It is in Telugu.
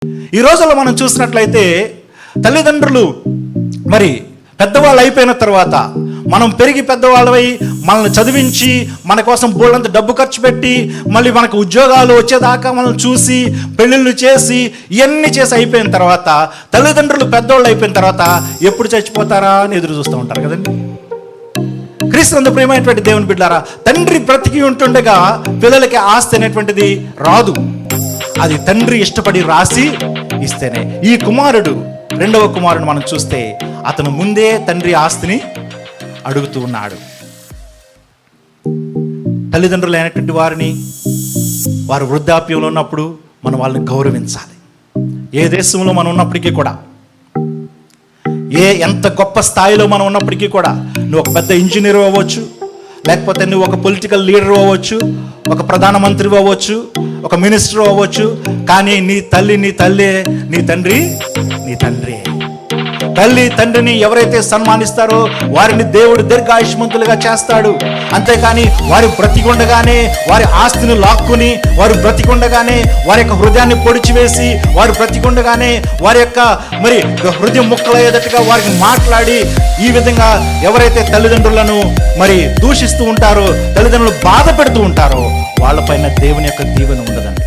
ఈ రోజుల్లో మనం చూసినట్లయితే తల్లిదండ్రులు మరి పెద్దవాళ్ళు అయిపోయిన తర్వాత మనం పెరిగి పెద్దవాళ్ళై మనల్ని చదివించి మన కోసం బోళ్ళంత డబ్బు ఖర్చు పెట్టి మళ్ళీ మనకు ఉద్యోగాలు వచ్చేదాకా మనం చూసి పెళ్ళిళ్ళు చేసి ఇవన్నీ చేసి అయిపోయిన తర్వాత తల్లిదండ్రులు పెద్దవాళ్ళు అయిపోయిన తర్వాత ఎప్పుడు చచ్చిపోతారా అని ఎదురు చూస్తూ ఉంటారు కదండి. క్రీస్తునందు ప్రియమైనటువంటి దేవుని బిడ్డలారా, తండ్రి బ్రతికి ఉంటుండగా పిల్లలకి ఆస్తి అనేటువంటిది రాదు. అది తండ్రి ఇష్టపడి రాసి ఇస్తేనే. ఈ కుమారుడు, రెండవ కుమారుడు మనం చూస్తే అతను ముందే తండ్రి ఆస్తిని అడుగుతూ ఉన్నాడు. తల్లిదండ్రులు అయినటువంటి వారిని వారు వృద్ధాప్యంలో ఉన్నప్పుడు మనం వాళ్ళని గౌరవించాలి. ఏ దేశంలో మనం ఉన్నప్పటికీ కూడా, ఎంత గొప్ప స్థాయిలో మనం ఉన్నప్పటికీ కూడా, నువ్వు ఒక పెద్ద ఇంజనీర్ అవ్వచ్చు, లేకపోతే నువ్వు ఒక పొలిటికల్ లీడర్ అవ్వచ్చు, ఒక ప్రధానమంత్రి అవ్వచ్చు, ఒక మినిస్టర్ అవ్వచ్చు, కానీ నీ తల్లి నీ తల్లే, నీ తండ్రి నీ తండ్రి. తల్లి తండ్రిని ఎవరైతే సన్మానిస్తారో వారిని దేవుడు దీర్ఘాయుష్మంతులుగా చేస్తాడు. అంతేకాని వారి బ్రతికుండగానే వారి ఆస్తిని లాక్కుని, వారు బ్రతికుండగానే వారి యొక్క హృదయాన్ని పొడిచివేసి, వారు బ్రతికుండగానే వారి యొక్క మరి హృదయం ముక్కలయ్యేటట్టుగా వారికి మాట్లాడి, ఈ విధంగా ఎవరైతే తల్లిదండ్రులను మరి దూషిస్తూ ఉంటారో, తల్లిదండ్రులు బాధ పెడుతూ ఉంటారో, వాళ్ళపైన దేవుని యొక్క దీవెన ఉండదండి.